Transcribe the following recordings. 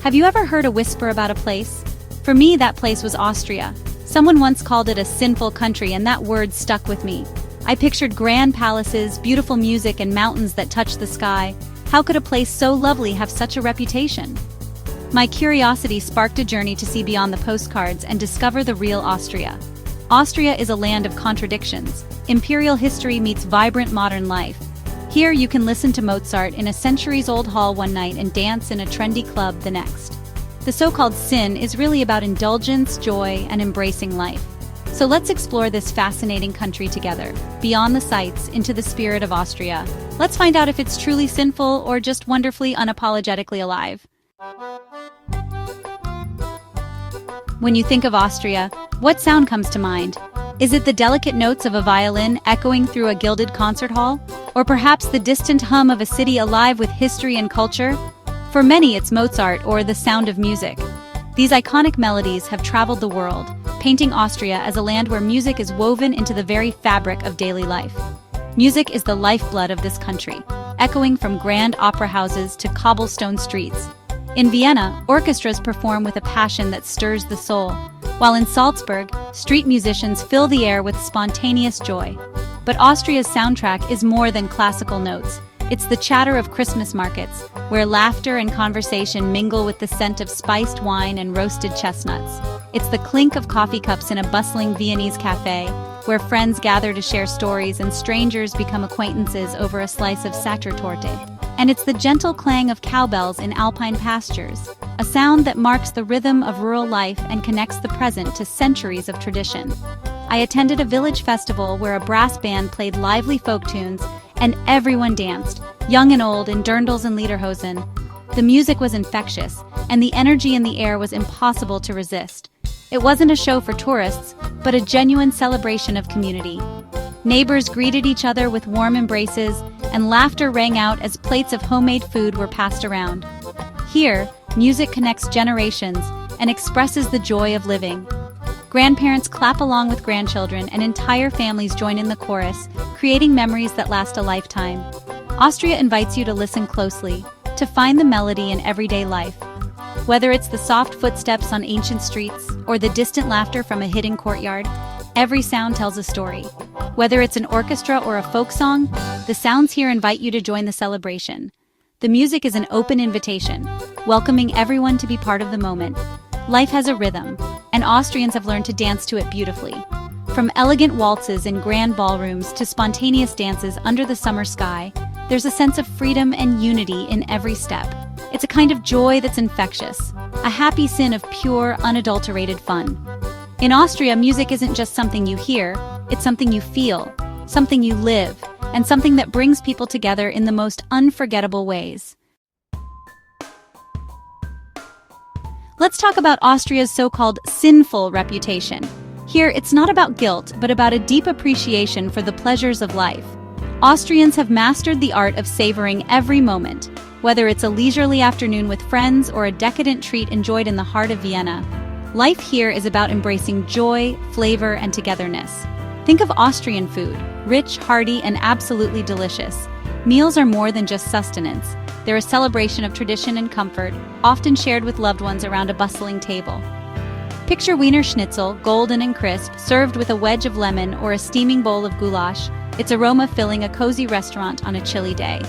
Have you ever heard a whisper about a place? For me, that place was Austria. Someone once called it a sinful country, and that word stuck with me. I pictured grand palaces, beautiful music, and mountains that touched the sky. How could a place so lovely have such a reputation? My curiosity sparked a journey to see beyond the postcards and discover the real Austria. Austria is a land of contradictions. Imperial history meets vibrant modern life. Here you can listen to Mozart in a centuries-old hall one night and dance in a trendy club the next. The so-called sin is really about indulgence, joy, and embracing life. So let's explore this fascinating country together, beyond the sights, into the spirit of Austria. Let's find out if it's truly sinful or just wonderfully unapologetically alive. When you think of Austria, what sound comes to mind? Is it the delicate notes of a violin echoing through a gilded concert hall? Or perhaps the distant hum of a city alive with history and culture? For many, it's Mozart or the sound of music. These iconic melodies have traveled the world, painting Austria as a land where music is woven into the very fabric of daily life. Music is the lifeblood of this country, echoing from grand opera houses to cobblestone streets. In Vienna, orchestras perform with a passion that stirs the soul, while in Salzburg, street musicians fill the air with spontaneous joy. But Austria's soundtrack is more than classical notes. It's the chatter of Christmas markets, where laughter and conversation mingle with the scent of spiced wine and roasted chestnuts. It's the clink of coffee cups in a bustling Viennese cafe, where friends gather to share stories and strangers become acquaintances over a slice of Sachertorte. And it's the gentle clang of cowbells in alpine pastures, a sound that marks the rhythm of rural life and connects the present to centuries of tradition. I attended a village festival where a brass band played lively folk tunes and everyone danced, young and old, in dirndls and lederhosen. The music was infectious, and the energy in the air was impossible to resist. It wasn't a show for tourists, but a genuine celebration of community. Neighbors greeted each other with warm embraces, and laughter rang out as plates of homemade food were passed around. Here, music connects generations and expresses the joy of living. Grandparents clap along with grandchildren, and entire families join in the chorus, creating memories that last a lifetime. Austria invites you to listen closely, to find the melody in everyday life. Whether it's the soft footsteps on ancient streets or the distant laughter from a hidden courtyard, every sound tells a story. Whether it's an orchestra or a folk song, the sounds here invite you to join the celebration. The music is an open invitation, welcoming everyone to be part of the moment. Life has a rhythm, and Austrians have learned to dance to it beautifully. From elegant waltzes in grand ballrooms to spontaneous dances under the summer sky, there's a sense of freedom and unity in every step. It's a kind of joy that's infectious, a happy sin of pure, unadulterated fun. In Austria, music isn't just something you hear, it's something you feel, something you live, and something that brings people together in the most unforgettable ways. Let's talk about Austria's so-called sinful reputation. Here, it's not about guilt, but about a deep appreciation for the pleasures of life. Austrians have mastered the art of savoring every moment, whether it's a leisurely afternoon with friends or a decadent treat enjoyed in the heart of Vienna. Life here is about embracing joy, flavor, and togetherness. Think of Austrian food, rich, hearty, and absolutely delicious. Meals are more than just sustenance. They're a celebration of tradition and comfort, often shared with loved ones around a bustling table. Picture Wiener Schnitzel, golden and crisp, served with a wedge of lemon or a steaming bowl of goulash, its aroma filling a cozy restaurant on a chilly day.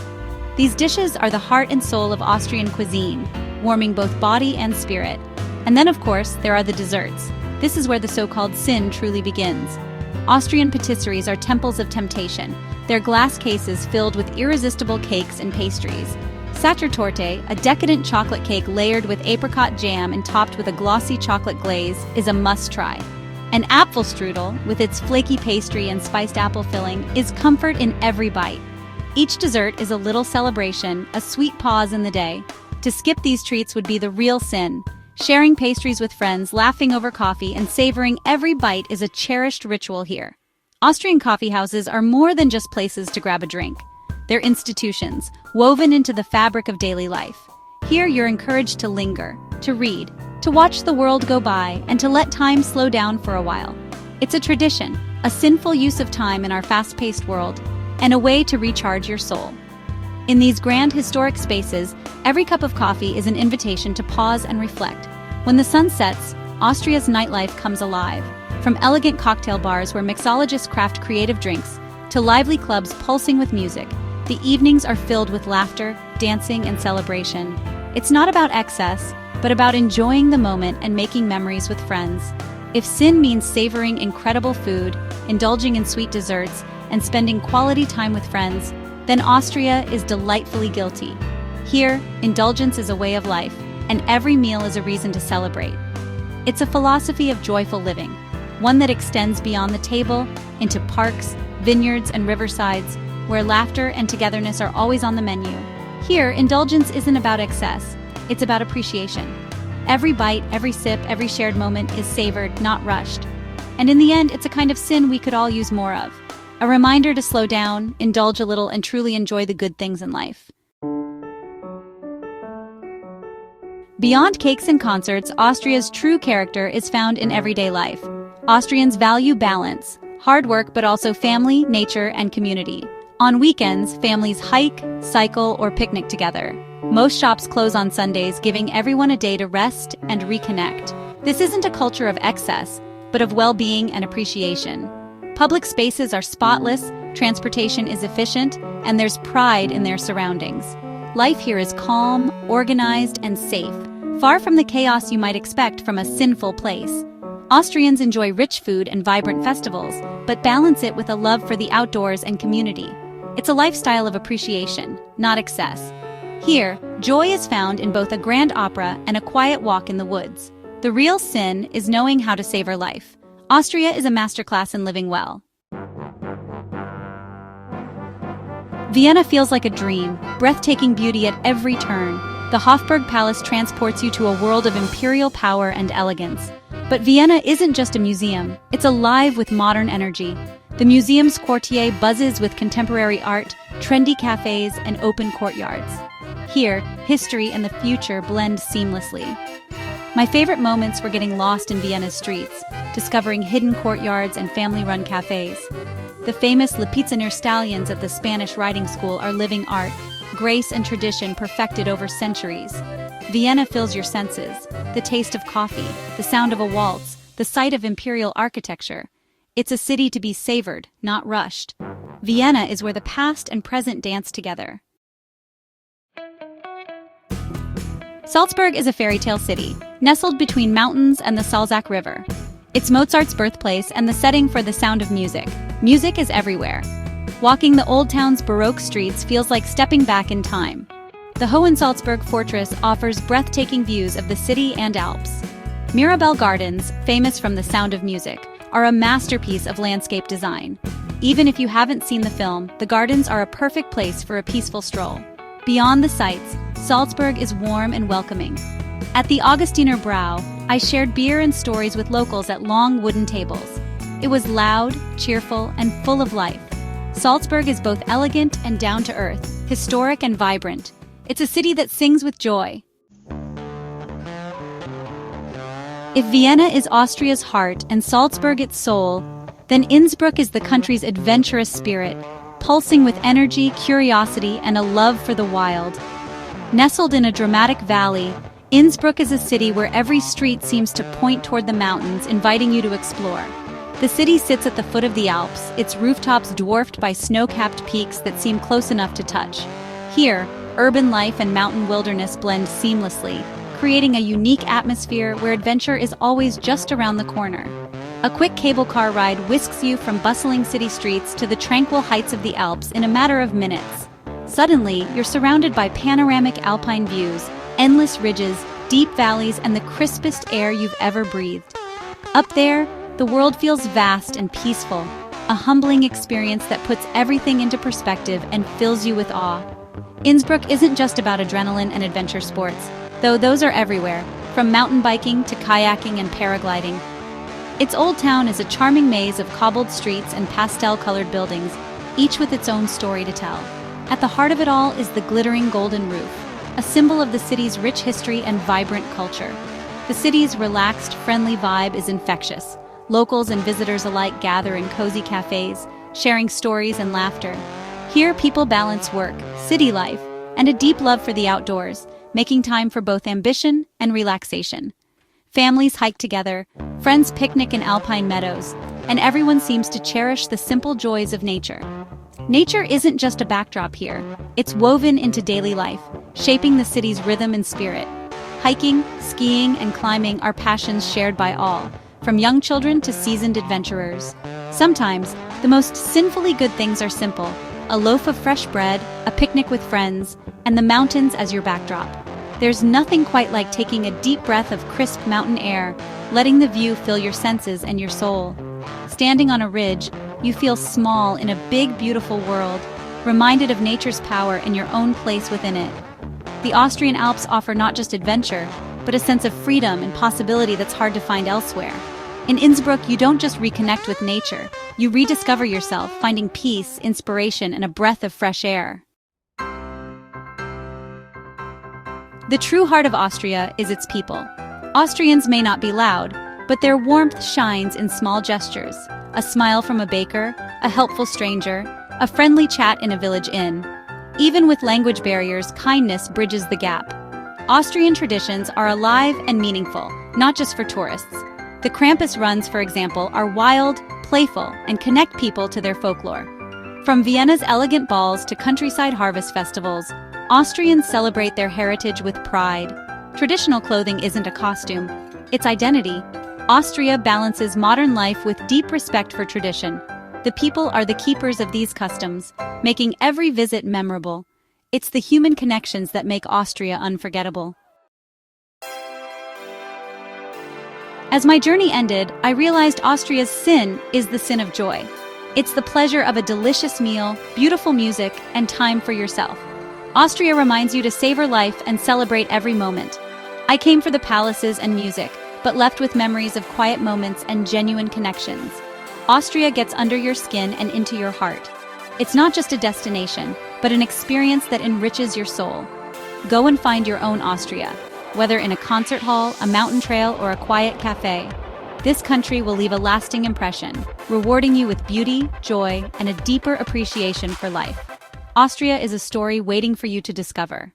These dishes are the heart and soul of Austrian cuisine, warming both body and spirit. And then, of course, there are the desserts. This is where the so-called sin truly begins. Austrian patisseries are temples of temptation, their glass cases filled with irresistible cakes and pastries. Sachertorte, a decadent chocolate cake layered with apricot jam and topped with a glossy chocolate glaze, is a must-try. An Apfelstrudel, with its flaky pastry and spiced apple filling, is comfort in every bite. Each dessert is a little celebration, a sweet pause in the day. To skip these treats would be the real sin. Sharing pastries with friends, laughing over coffee, and savoring every bite is a cherished ritual here. Austrian coffee houses are more than just places to grab a drink. They're institutions, woven into the fabric of daily life. Here you're encouraged to linger, to read, to watch the world go by, and to let time slow down for a while. It's a tradition, a sinful use of time in our fast-paced world, and a way to recharge your soul. In these grand historic spaces, Every cup of coffee is an invitation to pause and reflect. When the sun sets, Austria's nightlife comes alive. From elegant cocktail bars where mixologists craft creative drinks, to lively clubs pulsing with music, the evenings are filled with laughter, dancing, and celebration. It's not about excess, but about enjoying the moment and making memories with friends. If sin means savoring incredible food, indulging in sweet desserts, and spending quality time with friends, then Austria is delightfully guilty. Here, indulgence is a way of life, and every meal is a reason to celebrate. It's a philosophy of joyful living, one that extends beyond the table into parks, vineyards, and riversides, where laughter and togetherness are always on the menu. Here, indulgence isn't about excess, it's about appreciation. Every bite, every sip, every shared moment is savored, not rushed. And in the end, it's a kind of sin we could all use more of. A reminder to slow down, indulge a little, and truly enjoy the good things in life. Beyond cakes and concerts, Austria's true character is found in everyday life. Austrians value balance, hard work, but also family, nature, and community. On weekends, families hike, cycle, or picnic together. Most shops close on Sundays, giving everyone a day to rest and reconnect. This isn't a culture of excess, but of well-being and appreciation. Public spaces are spotless, transportation is efficient, and there's pride in their surroundings. Life here is calm, organized, and safe, far from the chaos you might expect from a sinful place. Austrians enjoy rich food and vibrant festivals, but balance it with a love for the outdoors and community. It's a lifestyle of appreciation, not excess. Here, joy is found in both a grand opera and a quiet walk in the woods. The real sin is knowing how to savor life. Austria is a masterclass in living well. Vienna feels like a dream, breathtaking beauty at every turn. The Hofburg Palace transports you to a world of imperial power and elegance. But Vienna isn't just a museum, it's alive with modern energy. The museum's quartier buzzes with contemporary art, trendy cafes, and open courtyards. Here, history and the future blend seamlessly. My favorite moments were getting lost in Vienna's streets, discovering hidden courtyards and family-run cafes. The famous La Pizza near Stallions at the Spanish riding school are living art, grace and tradition perfected over centuries. Vienna fills your senses, the taste of coffee, the sound of a waltz, the sight of imperial architecture. It's a city to be savored, not rushed. Vienna is where the past and present dance together. Salzburg is a fairy tale city, nestled between mountains and the Salzach River. It's Mozart's birthplace and the setting for The Sound of Music. Music is everywhere. Walking the old town's Baroque streets feels like stepping back in time. The Hohensalzburg Fortress offers breathtaking views of the city and Alps. Mirabelle Gardens, famous from The Sound of Music, are a masterpiece of landscape design. Even if you haven't seen the film, the gardens are a perfect place for a peaceful stroll. Beyond the sights, Salzburg is warm and welcoming. At the Augustiner Brau, I shared beer and stories with locals at long wooden tables. It was loud, cheerful, and full of life. Salzburg is both elegant and down-to-earth, historic and vibrant. It's a city that sings with joy. If Vienna is Austria's heart and Salzburg its soul, then Innsbruck is the country's adventurous spirit, pulsing with energy, curiosity, and a love for the wild. Nestled in a dramatic valley, Innsbruck is a city where every street seems to point toward the mountains, inviting you to explore. The city sits at the foot of the Alps, its rooftops dwarfed by snow-capped peaks that seem close enough to touch. Here, urban life and mountain wilderness blend seamlessly, creating a unique atmosphere where adventure is always just around the corner. A quick cable car ride whisks you from bustling city streets to the tranquil heights of the Alps in a matter of minutes. Suddenly, you're surrounded by panoramic alpine views, endless ridges, deep valleys, and the crispest air you've ever breathed. Up there, the world feels vast and peaceful, a humbling experience that puts everything into perspective and fills you with awe. Innsbruck isn't just about adrenaline and adventure sports, though those are everywhere, from mountain biking to kayaking and paragliding. Its old town is a charming maze of cobbled streets and pastel-colored buildings, each with its own story to tell. At the heart of it all is the glittering golden roof, a symbol of the city's rich history and vibrant culture. The city's relaxed, friendly vibe is infectious. Locals and visitors alike gather in cozy cafes, sharing stories and laughter. Here, people balance work, city life, and a deep love for the outdoors, making time for both ambition and relaxation. Families hike together, friends picnic in alpine meadows, and everyone seems to cherish the simple joys of nature. Nature isn't just a backdrop here, it's woven into daily life, shaping the city's rhythm and spirit. Hiking, skiing, and climbing are passions shared by all, from young children to seasoned adventurers. Sometimes, the most sinfully good things are simple: a loaf of fresh bread, a picnic with friends, and the mountains as your backdrop. There's nothing quite like taking a deep breath of crisp mountain air, letting the view fill your senses and your soul. Standing on a ridge, you feel small in a big, beautiful world, reminded of nature's power and your own place within it. The Austrian Alps offer not just adventure, but a sense of freedom and possibility that's hard to find elsewhere. In Innsbruck, you don't just reconnect with nature, you rediscover yourself, finding peace, inspiration, and a breath of fresh air. The true heart of Austria is its people. Austrians may not be loud, but their warmth shines in small gestures: a smile from a baker, a helpful stranger, a friendly chat in a village inn. Even with language barriers, kindness bridges the gap. Austrian traditions are alive and meaningful, not just for tourists. The Krampus runs, for example, are wild, playful, and connect people to their folklore. From Vienna's elegant balls to countryside harvest festivals, Austrians celebrate their heritage with pride. Traditional clothing isn't a costume, it's identity. Austria balances modern life with deep respect for tradition. The people are the keepers of these customs, making every visit memorable. It's the human connections that make Austria unforgettable. As my journey ended, I realized Austria's sin is the sin of joy. It's the pleasure of a delicious meal, beautiful music, and time for yourself. Austria reminds you to savor life and celebrate every moment. I came for the palaces and music, but left with memories of quiet moments and genuine connections. Austria gets under your skin and into your heart. It's not just a destination, but an experience that enriches your soul. Go and find your own Austria, whether in a concert hall, a mountain trail, or a quiet cafe. This country will leave a lasting impression, rewarding you with beauty, joy, and a deeper appreciation for life. Austria is a story waiting for you to discover.